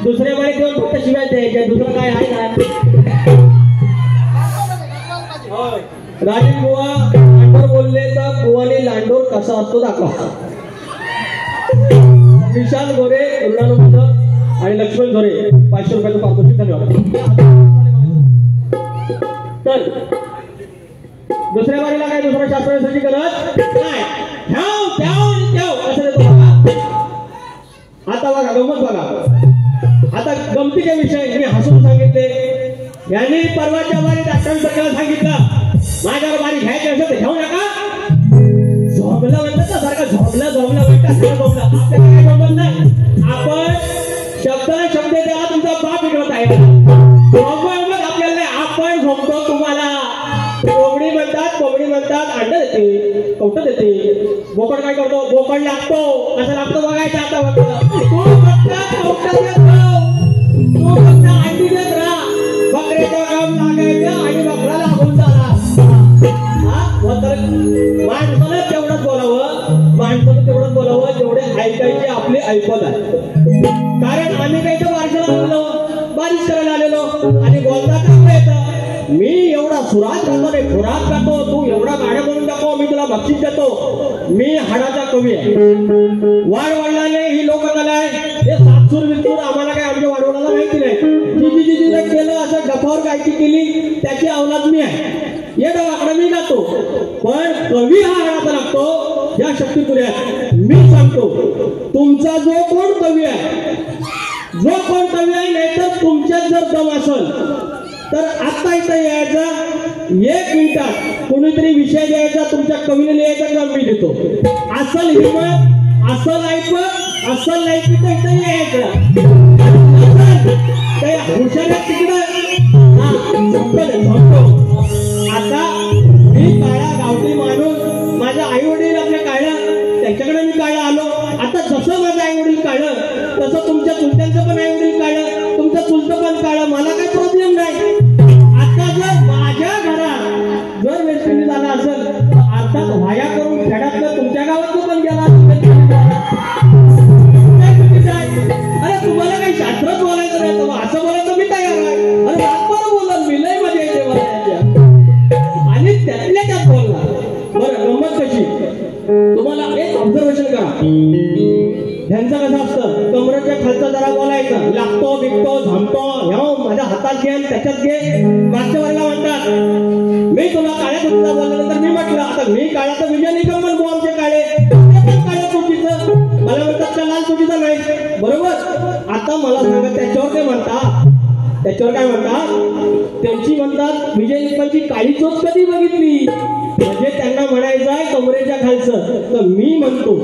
दुसऱ्या बारी देऊन फक्त शिवाय द्यायच्या, दुसरं काय आहे ना. राजेश बुवा लांडोर बोलले तर बुवाने लांडोर कसा असतो दाखवा. विशाल गोरे रुग्णालय आणि लक्ष्मण झोरे 500 रुपयाचं पारितोषिक धन्यवाद. तर दुसऱ्या बारीला काय दुसऱ्या शास्त्राची गरज नाही. ठेव ठेव ठेव असं देतो बघा. आता बघा गंमत बघा. आता गमतीचे विषय मी हसून सांगितले. यांनी परवाच्या बारीत 28 टक्क्याला सांगितलं माझ्यावर बारी घ्यायची असेल तर घेऊ नका. झोपला म्हणतात ना सारखं झोपला म्हणतात सगळं झोपला. आपल्याला काय झोपत नाही. आपण शब्दाला शब्द द्या तुमचा बाप बिघडत आहे. आपल्याला आपण झोपतो तुम्हाला कोंबडी म्हणतात अंड देते कवट देते. बोकड काय करतो बोकड लागतो कसं लागतो बघायचं. आता तू फक्त अंडी देत राहा. बकऱ्याचं काम लागायचं आणि बकरा लागून झाला. माणसानं तेवढंच बोलावं जेवढे ऐकायचे आपले ऐकत आहे. कारण आम्ही काही तर वारशाला आलेलो बारीश करायला आलेलो आणि बोलता चांगलं येतं. मी एवढा सुरात करतो रे खुरात करतो तू एवढा गाणं म्हणून टाको मी तुला बक्षीस देतो. मी हाडाचा कवी आहे. वाडवडिलांनी ही लोककला आहे. हे सातसूर विसूर आम्हाला काय आमच्या वाडवडिलांना माहिती नाही. जी केलं असं डफावर गायकी केली त्याची अवलाद मी आहे. ये गावाकडे मी जातो पण कवी हा हाडाचा लागतो या शक्तीपुऱ्यात. मी सांगतो तुमचा जो कोण कवी आहे नाही तर तुमच्यात जर दम असेल तर आता इथं यायचा 1 मिनिटात कोणीतरी विषय द्यायचा तुमच्या कवीने लिहायचा का मी देतो. असल हिंमत असल ऐकत असल लायकी तर इथं यायचं. हुशार तिकडं आता मी काळा गावठी माणूस माझ्या आई वडील आपल्या काळं त्याच्याकडे मी काळं आलो. आता जसं माझं आई वडील काळं तसं तुमच्या चुलत्यांचं पण आई वडील काळं तुमचं चुलतं पण काळं. मला काही प्रॉब्लेम नाही. आता जर माझ्या घरात जर वेस्टिंडीज झाला असेल तर अर्थात व्हाया करून खेड्यातलं तुमच्या गावात पण गेला. अरे तुम्हाला काही शास्त्रच बोलायचं नाही तर असं बोलायचं मी तयार आहे. अरे रातभर बोलत मी लय मध्ये येते बोलायच्या आणि त्यातल्या त्यात बोलला. बरं गंमत कशी तुम्हाला एक ऑब्झर्वेशन करा. ह्यांचं कसं असतं कमरेच्या खालचा जरा बोलायचं लागतो बिकतो झमतो ह्या माझ्या हातात घे त्याच्यात घे. मागच्या वर्गाला म्हणतात मी तुला काळ्या तुटीचा बोलल्यानंतर मी म्हटलं आता मी काळा तर विजय निगम पण आमचे काळे पण काळ्या तुटीचं मला म्हणतात का लाल तुटीचं नाही बरोबर. आता मला सांगा त्याच्यावर काय म्हणतात त्यांची म्हणतात विजय निगमची काळी चोच कधी बघितली म्हणजे त्यांना म्हणायचं आहे कमरेच्या खालचं. तर मी म्हणतो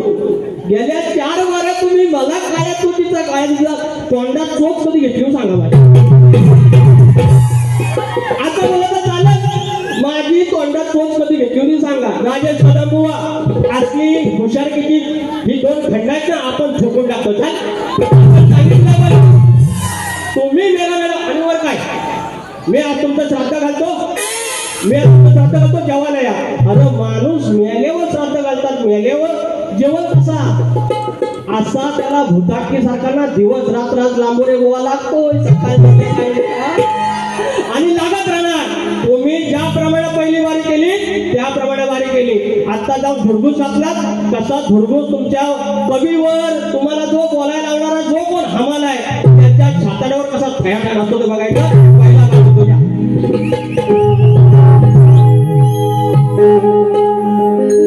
गेल्या 4 वाऱ्या तुम्ही मला काळ्या तुटीचा काळ्या तोंडात चोच कधी घेतली सांगा मला. आता मला तर चालत माझी तोंडात चोच कधी घेतली होती सांगा. राजेश कदम बुवा असली हुशारकीची ही 2 खंडाच्या आपण झोपून टाकतो. तुम्ही मेला आणि वर काय मी आज तुमचं श्राद्ध घालतो जेवायला या. अरे माणूस मेल्यावर श्राद्ध घालतात मेल्यावर जेवण कसा असा त्याला भूताटकी सारखा दिवस रात्र लांबोरे गोवा लागतोय सकाळी आणि लागत राहणार. तुम्ही ज्याप्रमाणे पहिली वारी केली त्याप्रमाणे वारी केली. आता जाऊन धुरगूस घातलात कसा धुरगूस तुमच्या कवीवर तुम्हाला जो बोलायला लावणारा जो कोण हमाल आहे त्याच्या छाताड्यावर कसा थयाटा घालतो ते बघायचं. पहिला घालतो तुझ्या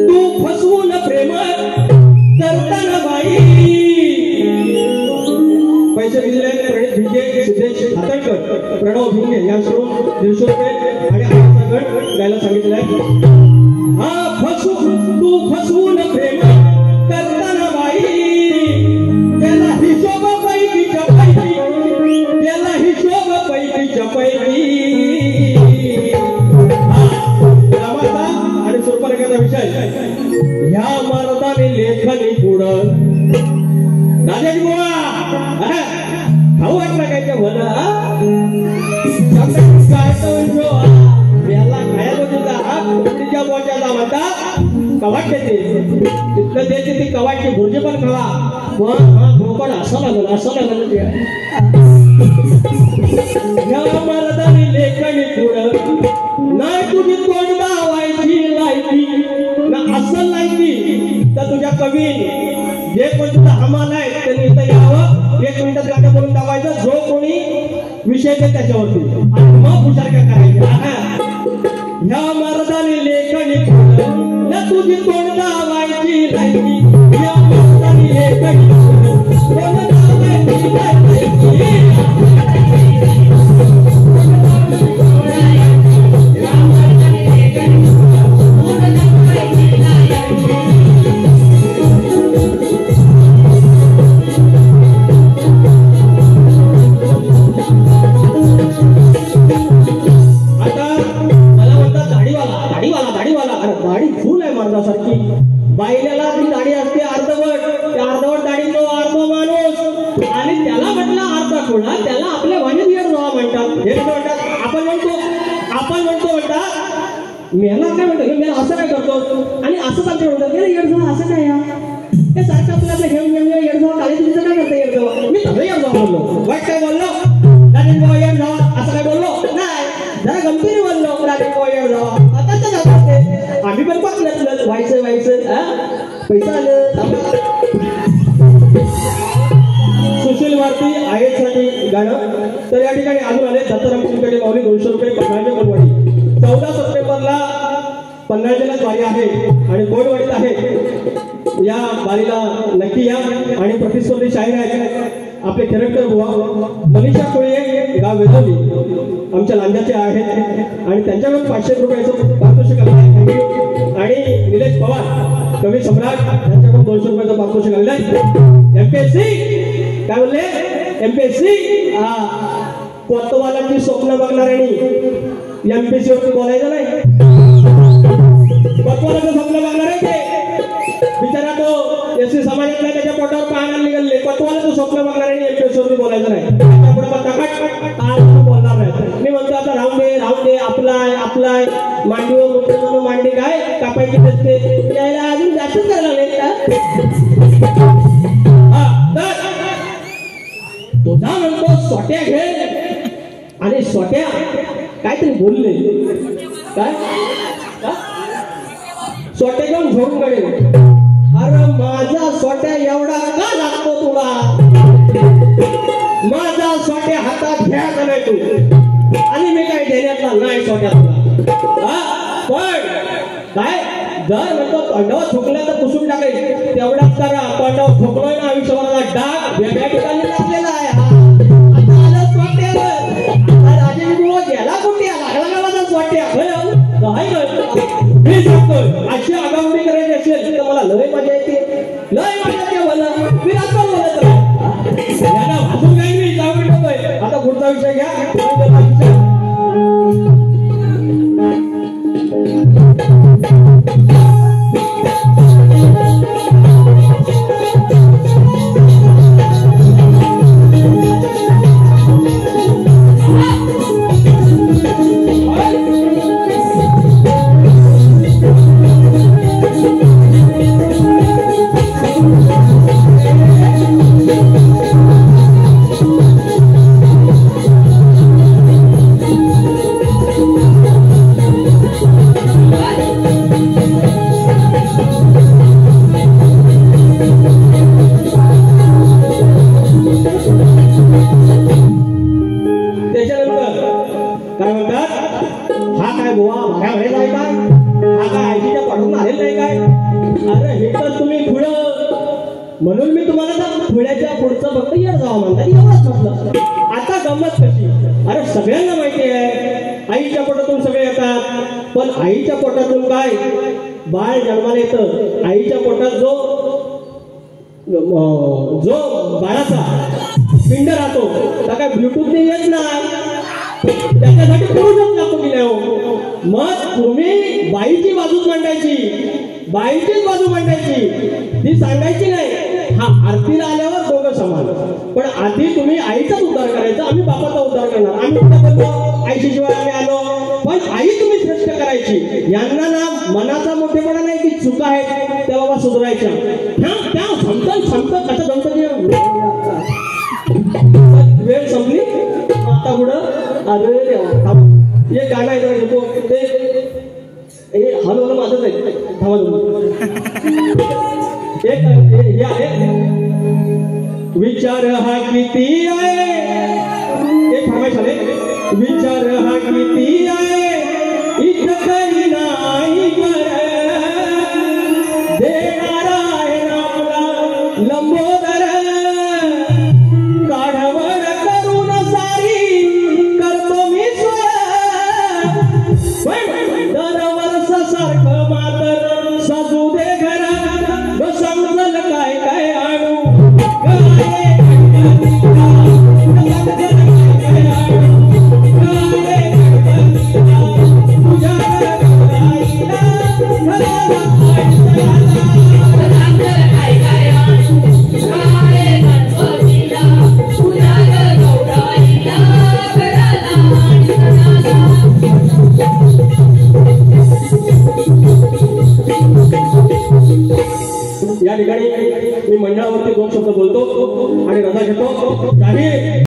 तू फसवून प्रेम करताना बाई. पैसे दिलेले प्रणित भिंगे सिद्धेश हातळकर प्रणव भिंगे यांकडून 150 रुपये आणि आमचा गट गायला सांगितलं आहे. हा तू फसवून प्रेम करताना बाई त्याला हिशोब पैकी पैकी आणि सुरपरेखाचा विषय ह्या मर्दाने लेखनी पुढं राजेश बुवा खाऊ वाटलं काय म्हणा याला खायला तुमच्या बोजाचा म्हणता कवाट देते तिथलं देते ती कवाटची भुर्जी पण खावा भोकड असं लागलं या मर्दानी लेखणी पुढं नाही तुझी तोंड लावायची लायकी ना असं लायकी तर तुझ्या कवी जे कोण तुझा हमाल आहे त्यांनी इथं यावं 1 मिनिटात गाणं बोलून दाखवायचं जो कोणी विषय ते त्याच्यावरती आणि मग विचार काय करायचा ह्या मर्दानी लेखणी पुढं ना तुझी तोंड लावायची लायकी या मर्दानी लेखणी पुढं तोंड लावायची लायकी सारखी बाईला ती दाढी असते अर्धवट त्या अर्धवट दाढीचा अर्ध माणूस आणि त्याला म्हटलं अर्धा खोडा त्याला आपल्या वाणीत येड जावा म्हणतात हे म्हणतात आपण म्हणतो म्हणतात मेला काय म्हणतो मेला असं काय करतो आणि असंच आमच्या म्हणतात येड जावा असं काय या ते सारखं आपल्याला घेऊन येड जावा काले तुझं काय करतं येड जावा मी तसं येड जावा बोललो वाईट काय बोललो राजे बाबा येड जावा असं काय बोललो नाही जरा गंभीर बोललो राजे बाबा येड जावा आता तर आम्ही पण पाचलं व्हायचं पैसा आलं सुशील भारती आहेसाठी गाणं तर या ठिकाणी अजून आले दत्तराम कुलकर्णी माऊली 200 रुपये पन्हाळच्या कोणवाडी 14 सप्टेंबरला पन्हाळ्यालाच वारी आहे आणि कोणवाडीत आहे या वारीला नक्की या आणि प्रतिस्पर्धी शाहीर आहेत आपले खेरटकर बुवा मनीषा कोळी गाव वेदोली आमच्या लांजाचे आहेत आणि त्यांच्याकडून 500 रुपयाचं पारितोषिक आहे आणि निलेश पवार कवी सम्राट यांच्याकडून 200 रुपयाचं पारितोषिक आलेलं आहे एमपीएससी काय बोलले एमपीएससी कोतवालांची स्वप्न बघणाऱ्यांनी एमपीएससी वरती बोलायचं नाही कोतवालाचं स्वप्न बघणार आहे ते बिचारा तो एससी समाजातला त्याच्या पोटावर पाहणार निघाले कोतवालाचं स्वप्न बघणाऱ्यांनी एमपीएससी वरती बोलायचं नाही त्यापुढे बोलणार नाही मी म्हणतो आता राहून दे आपलाय मांडीवर मुद्दे मांडी काय कापायची असते यायला अजून जास्तच करायला लागले तुझा म्हणतो सोट्या घे आणि सोट्या काहीतरी बोलले काय सोट्या घेऊन झोडून काढेल अरे माझा सोट्या एवढा का लागतो तुला माझा सोट्या हातात घ्यायचा नाही तू आणि मी काय देण्यातला नाही सोट्या तुला पण काय जर म्हणतो तोंडावर ठोकलं तर पुसून टाकायचं तेवढाच करा तोंडावर ठोकलोय ना आयुष्यभराला डाग वेगळ्या ठिकाणी लागलेला आहे आता आलं सोट्यावर आता राजे बुवा गेला कुठे लागला का माझा सोट्या मी सांगतोय अशी आगावडी करायची असेल तर मला लय मजा येते मला मी आता बोलत यांना भाजून काही मी जाऊन ठेवतोय आता पुढचा विषय घ्या म्हणून मी तुम्हाला पुढ्याच्या पुढचं फक्त येड जावं म्हणतात एवढंच म्हटलं आता गंमत कशी अरे सगळ्यांना माहिती आहे आईच्या पोटातून सगळे येतात पण आईच्या पोटातून काय बाळ जन्माला येतं आईच्या पोटात जो बाळाचा पिंड राहतो त्या काय ब्लूटूथ नाही येत नाही त्याच्यासाठी पुरुषच लागतो की नाही मग तुम्ही बाईची बाजूच मांडायची बाईचीच बाजू मांडायची ती सांगायची नाही हा आरतीला आल्यावर दोघं समान पण आधी तुम्ही आईचाच उद्धार करायचा आम्ही बापाचा उद्धार करणार आम्ही कुठं बोलतो आईची शिवाय आम्ही आलो पण आई तुम्ही श्रेष्ठ करायची यांना ना मनाचा मोठेपणा नाही की चुका आहेत त्या बाबा सुधारायच्या त्या समजून कसं जमतं वेळ संपली आता पुढं अरे देवा थांब एक गाणं आहे घेतो ते हे हॅलो माझंच आहे थांबा एक हे आहे विचार हा किती आहे एक थांबाय झाले विचार हा किती आहे इतकं काही नाही देणारा आहे आपला लंबोदर काढवर करून सारी करतो मी दरवर्ष सारखं मातर सजू दे घरात समजल काय काय आणू या ठिकाणी मी मंडळावरती 2 शब्द बोलतो आणि रजा घेतो काही